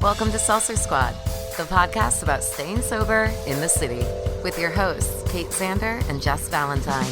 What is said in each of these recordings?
Welcome to Seltzer Squad, the podcast about staying sober in the city, with your hosts, Kate Sander and Jess Valentine.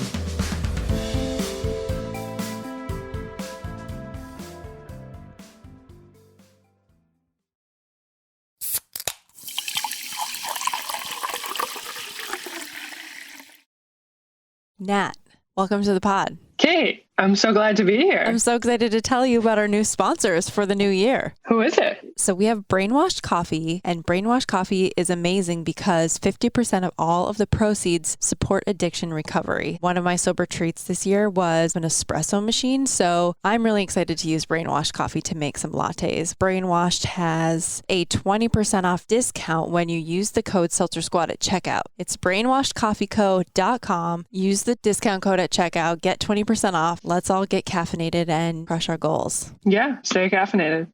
Nat, welcome to the pod. Kate, I'm so glad to be here. I'm so excited to tell you about our new sponsors for the new year. Who is it? So we have Brainwashed Coffee, and Brainwashed Coffee is amazing because 50% of all of the proceeds support addiction recovery. One of my sober treats this year was an espresso machine, so I'm really excited to use Brainwashed Coffee to make some lattes. Brainwashed has a 20% off discount when you use the code Seltzer Squad at checkout. It's brainwashedcoffeeco.com. Use the discount code at checkout, get 20% off. Let's all get caffeinated and crush our goals. Yeah, stay caffeinated.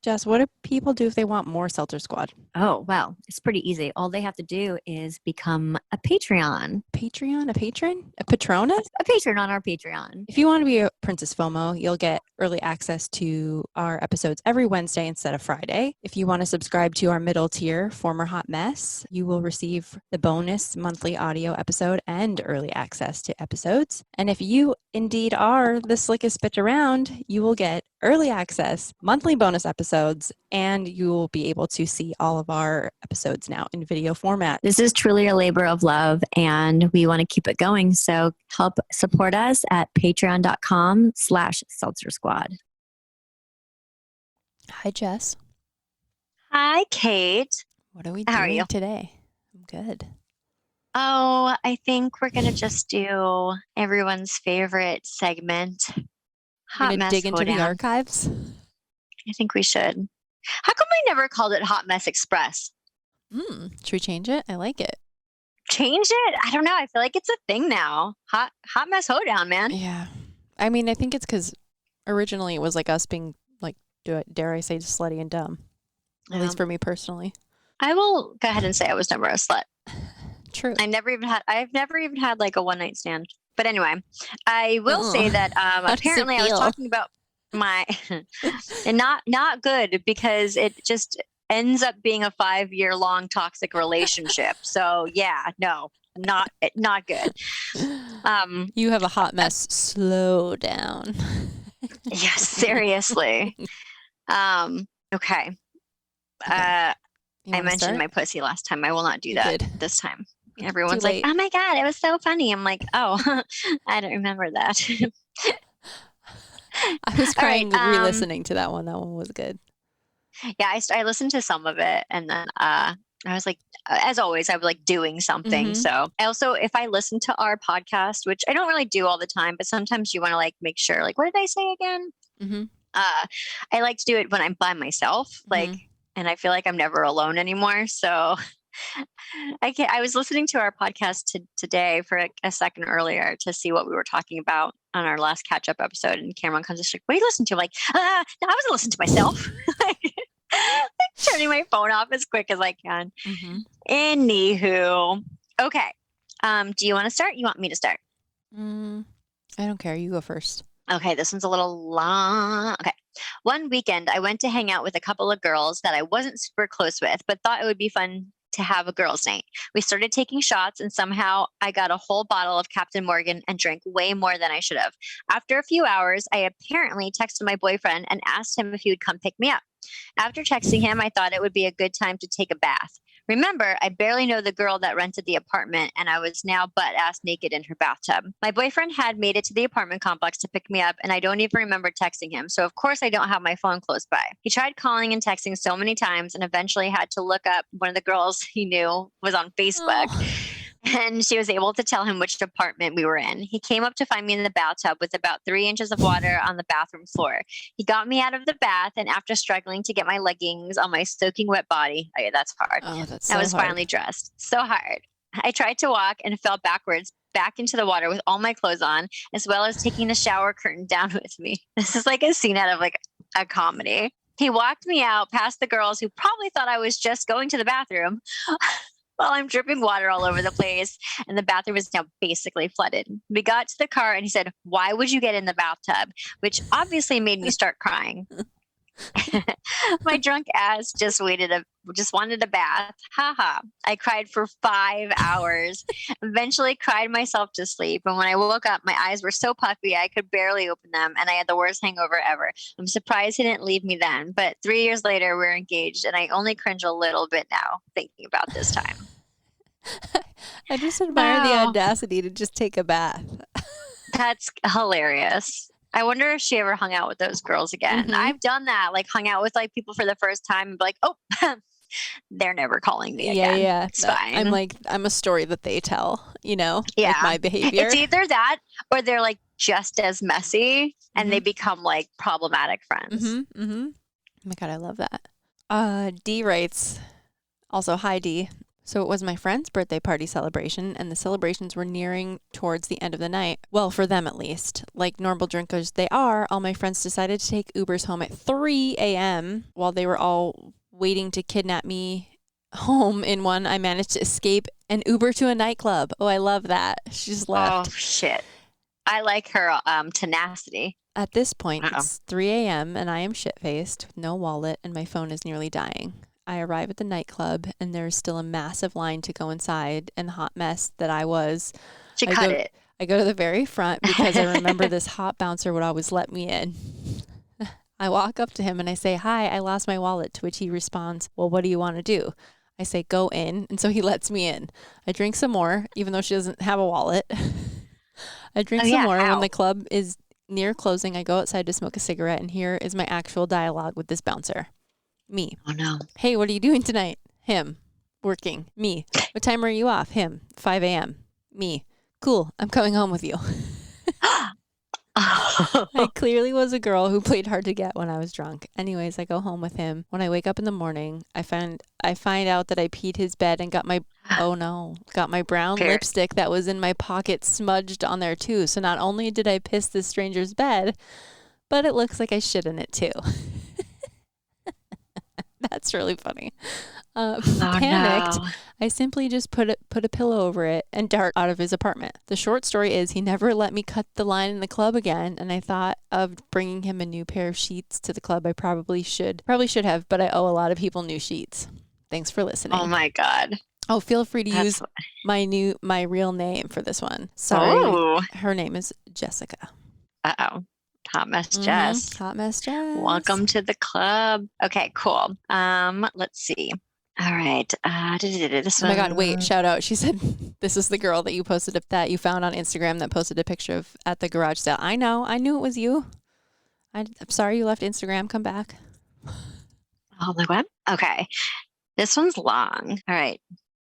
Jess, what do people do if they want more Seltzer Squad? Oh, well, it's pretty easy. All they have to do is become a Patreon. Patreon? A patron? A Patronus? A patron on our Patreon. If you want to be a Princess FOMO, you'll get early access to our episodes every Wednesday instead of Friday. If you want to subscribe to our middle tier, Former Hot Mess, you will receive the bonus monthly audio episode and early access to episodes. And if you indeed are the slickest bitch around, you will get early access, monthly bonus episodes, and you will be able to see all of our episodes now in video format. This is truly a labor of love, and we want to keep it going. So help support us at patreon.com/Seltzer Squad. Hi, Jess. Hi, Kate. What are we How are doing you? today? I'm good. Oh, I think we're going to just do everyone's favorite segment. We're Hot gonna Mess dig into the Hoedown. archives. I think we should. How come we never called it Hot Mess Express? Should we change it? I like it. Change it? I don't know. I feel like it's a thing now. Hot Mess Hoedown, man. Yeah. I mean, I think it's because originally it was like us being like, dare I say, slutty and dumb. At least for me personally. I will go ahead and say I was never a slut. True. I've never even had like a one night stand. But anyway, I will say that apparently I was talking about my and not good, because it just ends up being a 5-year-long toxic relationship. So yeah, no, not good. You have a hot mess. Slow down. Yes, seriously. Okay. I mentioned my pussy last time. I will not do that this time. Everyone's like, oh my God, it was so funny. I'm like, oh, I don't remember that. I was crying re-listening to that one. That one was good. Yeah, I listened to some of it, and then I was like, as always, I was like doing something. So I also, if I listen to our podcast, which I don't really do all the time, but sometimes you want to like make sure, like, what did I say again? I like to do it when I'm by myself, like, and I feel like I'm never alone anymore. So I was listening to our podcast today for a second earlier to see what we were talking about on our last catch-up episode, and Cameron comes and she's like, what are you listening to? I'm like, no, I wasn't listening to myself. like, turning my phone off as quick as I can. Anywho, okay. Do you want to start? You want me to start? I don't care. You go first. Okay, this one's a little long. Okay. One weekend, I went to hang out with a couple of girls that I wasn't super close with, but thought it would be fun to have a girls' night. We started taking shots, and somehow I got a whole bottle of Captain Morgan and drank way more than I should have. After a few hours, I apparently texted my boyfriend and asked him if he would come pick me up. After texting him, I thought it would be a good time to take a bath. Remember, I barely know the girl that rented the apartment, and I was now butt-ass naked in her bathtub. My boyfriend had made it to the apartment complex to pick me up, and I don't even remember texting him, so of course I don't have my phone close by. He tried calling and texting so many times, and eventually had to look up one of the girls he knew was on Facebook. And she was able to tell him which apartment we were in. He came up to find me in the bathtub with about 3 inches of water on the bathroom floor. He got me out of the bath, and after struggling to get my leggings on my soaking wet body, oh yeah, that's hard. I was finally dressed. So hard. I tried to walk and fell backwards back into the water with all my clothes on, as well as taking the shower curtain down with me. This is like a scene out of like a comedy. He walked me out past the girls who probably thought I was just going to the bathroom. While I'm dripping water all over the place, and the bathroom is now basically flooded. We got to the car, and he said, why would you get in the bathtub? Which obviously made me start crying. My drunk ass just wanted a bath. Haha. I cried for 5 hours, eventually cried myself to sleep. And when I woke up, my eyes were so puffy, I could barely open them. And I had the worst hangover ever. I'm surprised he didn't leave me then. But 3 years later, we're engaged. And I only cringe a little bit now thinking about this time. I just admire the Wow. audacity to just take a bath. That's hilarious. I wonder if she ever hung out with those girls again. Mhm. I've done that, like hung out with like people for the first time and be like, oh, they're never calling me again. Yeah. It's fine. I'm a story that they tell, Yeah. like my behavior. It's either that or they're like just as messy and they become like problematic friends. Oh my God, I love that. D writes, also, hi D. So it was my friend's birthday party celebration, and the celebrations were nearing towards the end of the night. Well, for them at least. Like normal drinkers they are, all my friends decided to take Ubers home at 3 a.m. While they were all waiting to kidnap me home in one, I managed to escape an Uber to a nightclub. Oh, I love that. She just left. Oh, shit. I like her tenacity. At this point, it's 3 a.m. and I am shit-faced with no wallet and my phone is nearly dying. I arrive at the nightclub and there's still a massive line to go inside, and the hot mess that I was. She cut it. I go to the very front because I remember this hot bouncer would always let me in. I walk up to him and I say, hi, I lost my wallet, to which he responds, well, what do you want to do? I say, go in, and so he lets me in. I drink some more, even though she doesn't have a wallet. I drink some more. When the club is near closing, I go outside to smoke a cigarette, and here is my actual dialogue with this bouncer. Me. Oh, no. Hey, what are you doing tonight? Him. Working. Me. What time are you off? Him. 5 a.m. Me. Cool. I'm coming home with you. I clearly was a girl who played hard to get when I was drunk. Anyways, I go home with him. When I wake up in the morning, I find out that I peed his bed and got my brown lipstick that was in my pocket smudged on there too. So not only did I piss this stranger's bed, but it looks like I shit in it too. That's really funny. Panicked, no. I simply just put a pillow over it and dart out of his apartment. The short story is he never let me cut the line in the club again, and I thought of bringing him a new pair of sheets to the club. I probably should have, but I owe a lot of people new sheets. Thanks for listening. Oh my God. Oh, feel free to use my real name for this one. Sorry. Oh. Her name is Jessica. Uh-oh. Hot Mess Jess. Hot Mess Jess. Welcome to the club. Okay, cool. Let's see. All right. This oh my God, wait, shout out. She said, this is the girl that you posted that you found on Instagram that posted a picture of at the garage sale. I know. I knew it was you. I'm sorry you left Instagram. Come back. Oh, my God. Okay. This one's long. All right.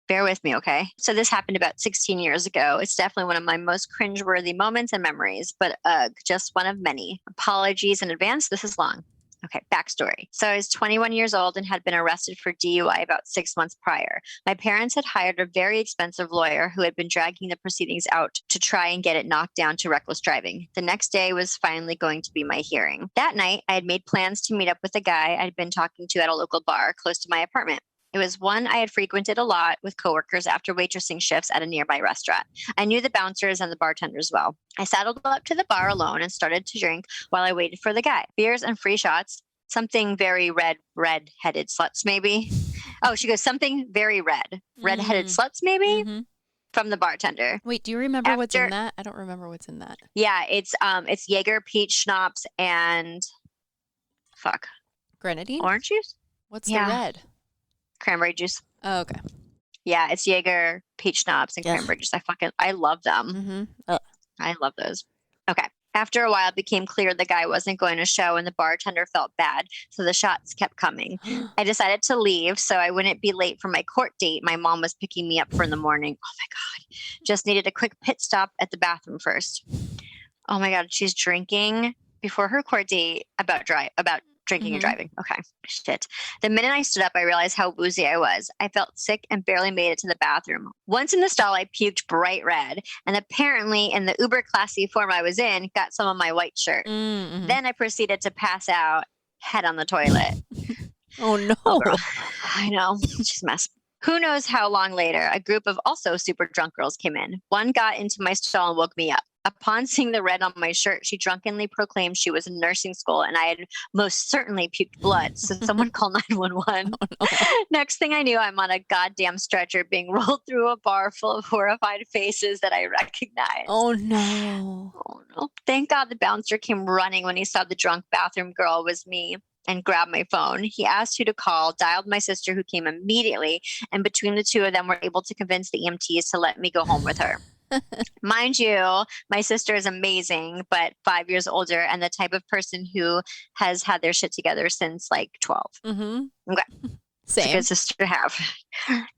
Bear with me, okay? So this happened about 16 years ago. It's definitely one of my most cringeworthy moments and memories, but just one of many. Apologies in advance. This is long. Okay, backstory. So I was 21 years old and had been arrested for DUI about 6 months prior. My parents had hired a very expensive lawyer who had been dragging the proceedings out to try and get it knocked down to reckless driving. The next day was finally going to be my hearing. That night, I had made plans to meet up with a guy I'd been talking to at a local bar close to my apartment. It was one I had frequented a lot with coworkers after waitressing shifts at a nearby restaurant. I knew the bouncers and the bartenders well. I saddled up to the bar alone and started to drink while I waited for the guy. Beers and free shots, something very red-headed sluts maybe. Oh, she goes, something very red-headed sluts maybe? Mm-hmm. From the bartender. Wait, do you remember what's in that? I don't remember what's in that. Yeah, it's Jaeger, peach schnapps, and grenadine? Orange juice? What's the red? Cranberry juice. Oh, okay. Yeah, it's Jaeger, peach schnapps, and cranberry juice. I love them. Mm-hmm. I love those. Okay. After a while, it became clear the guy wasn't going to show, and the bartender felt bad, so the shots kept coming. I decided to leave so I wouldn't be late for my court date my mom was picking me up for in the morning. Oh my God. Just needed a quick pit stop at the bathroom first. Oh my God. She's drinking before her court date about drinking and driving. Okay. Shit. The minute I stood up, I realized how woozy I was. I felt sick and barely made it to the bathroom. Once in the stall, I puked bright red, and apparently in the uber classy form I was in, got some on my white shirt. Mm-hmm. Then I proceeded to pass out, head on the toilet. Oh no. Oh, girl. I know. She's a mess. Who knows how long later, a group of also super drunk girls came in. One got into my stall and woke me up. Upon seeing the red on my shirt, she drunkenly proclaimed she was in nursing school and I had most certainly puked blood. So someone called 911. Oh, no. Next thing I knew, I'm on a goddamn stretcher being rolled through a bar full of horrified faces that I recognized. Oh no. Oh, no. Thank God the bouncer came running when he saw the drunk bathroom girl was me and grabbed my phone. He asked who to call, dialed my sister who came immediately, and between the two of them were able to convince the EMTs to let me go home with her. Mind you, my sister is amazing, but 5 years older and the type of person who has had their shit together since like 12. Mm-hmm. Okay. It's a Same. good sister to have.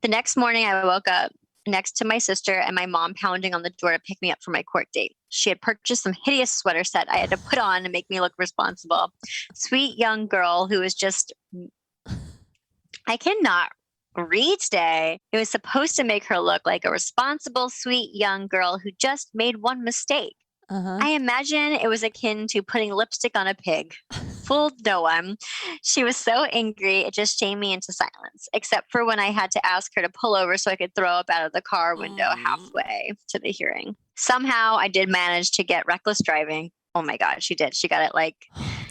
The next morning, I woke up next to my sister and my mom pounding on the door to pick me up for my court date. She had purchased some hideous sweater set I had to put on to make me look responsible. Sweet young girl who was just, I cannot read today. It was supposed to make her look like a responsible, sweet young girl who just made one mistake. Uh-huh. I imagine it was akin to putting lipstick on a pig. Fooled no one. She was so angry, it just shamed me into silence, except for when I had to ask her to pull over so I could throw up out of the car window halfway to the hearing. Somehow I did manage to get reckless driving. Oh my God, she did. She got it like,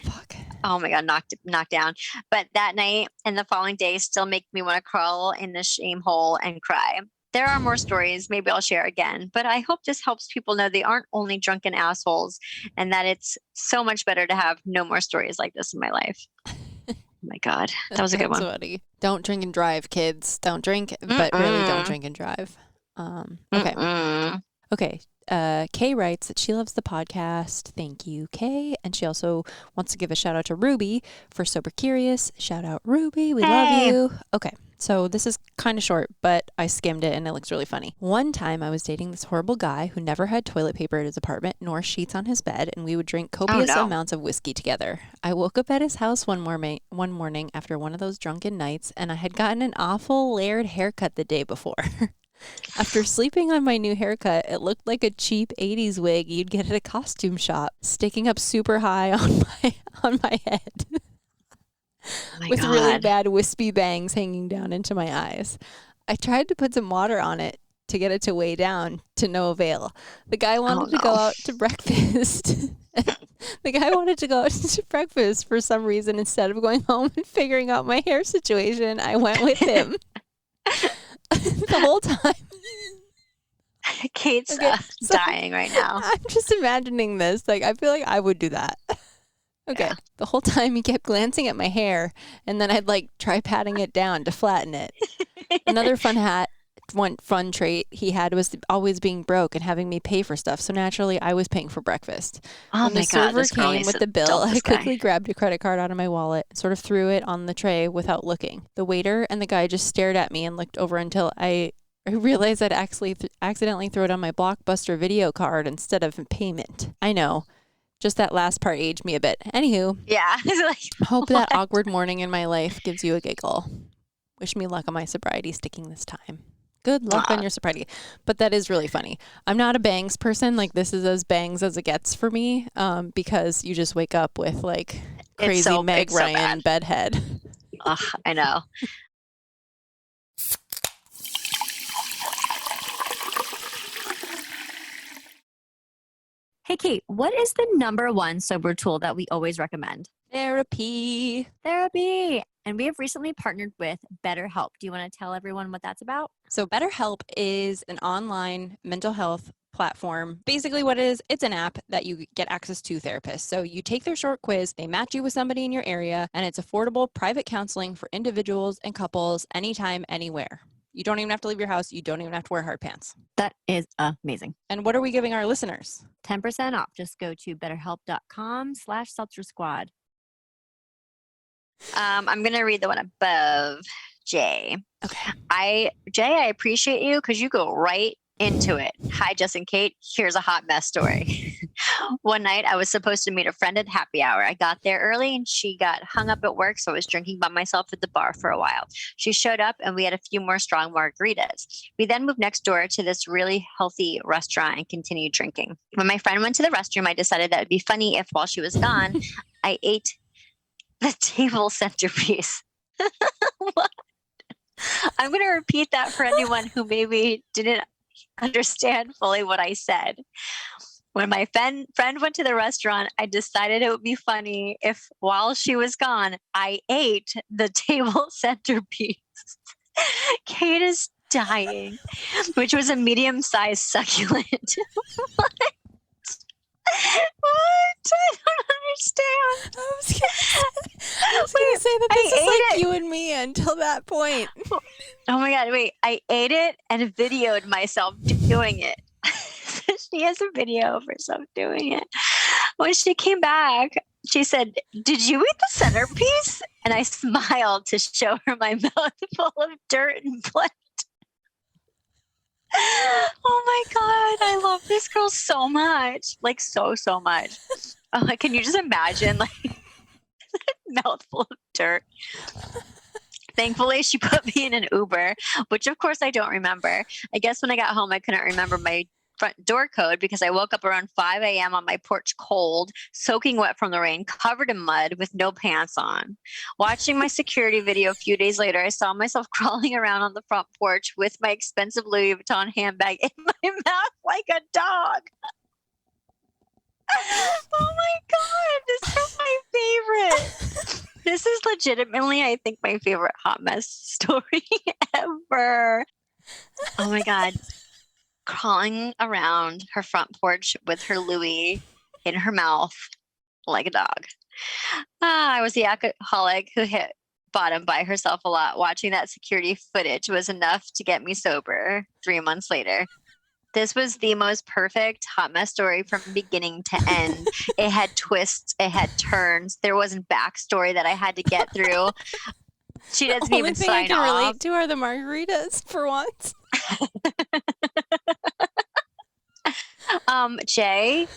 Fuck. oh my God, knocked down. But that night and the following day still make me want to crawl in the shame hole and cry. There are more stories. Maybe I'll share again. But I hope this helps people know they aren't only drunken assholes and that it's so much better to have no more stories like this in my life. Oh my God. That was a good one. Funny. Don't drink and drive, kids. Don't drink, but really don't drink and drive. Okay. Okay. Kay writes that she loves the podcast. Thank you, Kay. And she also wants to give a shout out to Ruby for Sober Curious. Shout out, Ruby. We love you. Okay. So this is kind of short, but I skimmed it and it looks really funny. One time I was dating this horrible guy who never had toilet paper at his apartment nor sheets on his bed, and we would drink copious amounts of whiskey together. I woke up at his house one morning after one of those drunken nights, and I had gotten an awful layered haircut the day before. After sleeping on my new haircut, it looked like a cheap 80s wig you'd get at a costume shop, sticking up super high on my head. Oh with really bad wispy bangs hanging down into my eyes. I tried to put some water on it to get it to weigh down, to no avail. The guy wanted to go out to breakfast. The guy wanted to go out to breakfast for some reason. Instead of going home and figuring out my hair situation, I went with him. The whole time. Kate's dying right now. I'm just imagining this. Like, I feel like I would do that. Okay. Yeah. The whole time he kept glancing at my hair, and then I'd like try patting it down to flatten it. Another fun trait he had was always being broke and having me pay for stuff. So naturally, I was paying for breakfast. Oh when my God! The server came with the bill, I quickly grabbed a credit card out of my wallet, and sort of threw it on the tray without looking. The waiter and the guy just stared at me and looked over until I realized I'd actually accidentally throw it on my Blockbuster video card instead of payment. I know. Just that last part aged me a bit. Anywho, yeah. Hope that awkward morning in my life gives you a giggle. Wish me luck on my sobriety sticking this time. Good luck on your sobriety. But that is really funny. I'm not a bangs person. Like, this is as bangs as it gets for me, because you just wake up with like crazy Meg Ryan bedhead. Ugh, I know. Hey, Kate, what is the #1 sober tool that we always recommend? Therapy. And we have recently partnered with BetterHelp. Do you want to tell everyone what that's about? So BetterHelp is an online mental health platform. Basically what it is, it's an app that you get access to therapists. So you take their short quiz, they match you with somebody in your area, and it's affordable private counseling for individuals and couples anytime, anywhere. You don't even have to leave your house. You don't even have to wear hard pants. That is amazing. And what are we giving our listeners? 10% off. Just go to betterhelp.com/seltzer squad. I'm going to read the one above Jay. Okay. Jay, I appreciate you because you go right into it. Hi, Jess and Kate. Here's a hot mess story. One night I was supposed to meet a friend at happy hour. I got there early and she got hung up at work, so I was drinking by myself at the bar for a while. She showed up and we had a few more strong margaritas. We then moved next door to this really healthy restaurant and continued drinking. When my friend went to the restroom, I decided that it'd be funny if while she was gone, I ate the table centerpiece. What? I'm going to repeat that for anyone who maybe didn't understand fully what I said. When my friend went to the restaurant, I decided it would be funny if while she was gone, I ate the table centerpiece. Kate is dying, which was a medium-sized succulent. What? I don't understand. I was gonna say that this is like you and me until that point. Oh my God, wait. I ate it and videoed myself doing it. She has a video of herself doing it. When she came back, she said, "Did you eat the centerpiece?" And I smiled to show her my mouth full of dirt and blood. Oh my God, I love this girl so much. Like so much. Can you just imagine like mouthful of dirt? Thankfully, she put me in an Uber, which of course I don't remember. I guess when I got home, I couldn't remember my front door code because I woke up around 5 a.m. on my porch cold, soaking wet from the rain, covered in mud with no pants on. Watching my security video a few days later, I saw myself crawling around on the front porch with my expensive Louis Vuitton handbag in my mouth like a dog. Oh my God, this is my favorite. This is legitimately, I think, my favorite hot mess story ever. Oh my God. Crawling around her front porch with her Louis in her mouth like a dog. I was the alcoholic who hit bottom by herself a lot. Watching that security footage was enough to get me sober 3 months later. This was the most perfect hot mess story from beginning to end. It had twists, it had turns. There wasn't backstory that I had to get through. She doesn't even sign off. The only thing I can relate to are the margaritas for once. Jay,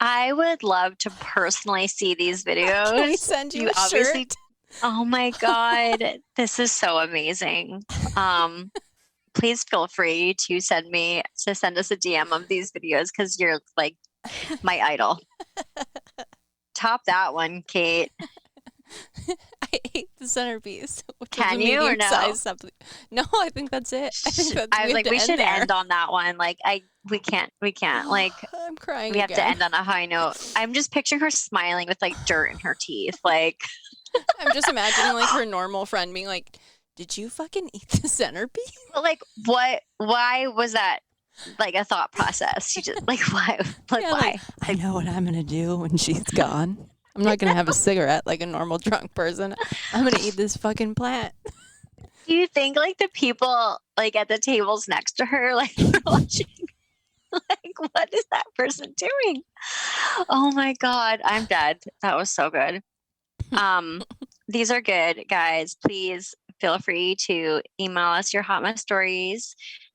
I would love to personally see these videos. Can we send you a shirt? Oh my God, this is so amazing. Please feel free to send us a DM of these videos because you're like my idol. Top that one, Kate. I ate the centerpiece. Can you or no? No, I think that's it. I was like, we should end on that one. Like, we can't. Like, I'm crying. We have to end on a high note. I'm just picturing her smiling with like dirt in her teeth. Like, I'm just imagining like her normal friend being like, "Did you fucking eat the centerpiece?" Like, what? Why was that? Like a thought process. She just like why? Like, why? Like, I know what I'm gonna do when she's gone. I'm not going to have a cigarette like a normal drunk person. I'm going to eat this fucking plant. Do you think like the people like at the tables next to her, like watching, like what is that person doing? Oh my God, I'm dead. That was so good. These are good, guys. Please feel free to email us your hot mess stories.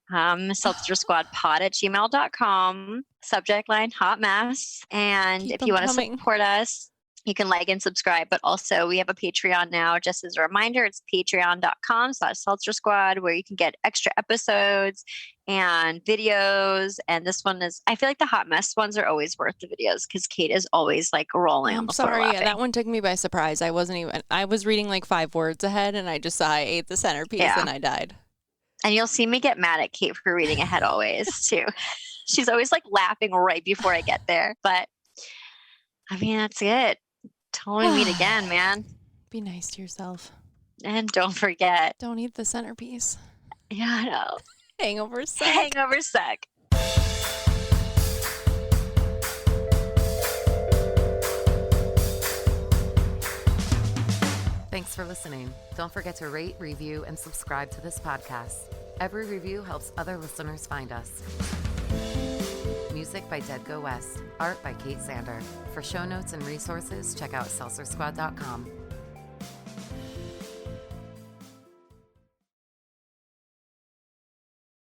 seltzersquadpod@gmail.com. Subject line hot mess. And if you want to support us, you can like and subscribe, but also we have a Patreon now. Just as a reminder, it's patreon.com/Seltzer Squad, where you can get extra episodes and videos. And this one is, I feel like the hot mess ones are always worth the videos because Kate is always like rolling on the floor laughing. Yeah, that one took me by surprise. I was reading like 5 words ahead and I just saw I ate the centerpiece and I died. And you'll see me get mad at Kate for reading ahead always too. She's always like laughing right before I get there. But I mean, that's it. Till we meet again, man. Be nice to yourself. And don't forget. Don't eat the centerpiece. Yeah, I know. Hangover suck. Hangover suck. Thanks for listening. Don't forget to rate, review, and subscribe to this podcast. Every review helps other listeners find us. Music by Dead Go West. Art by Kate Sander. For show notes and resources, check out seltzersquad.com.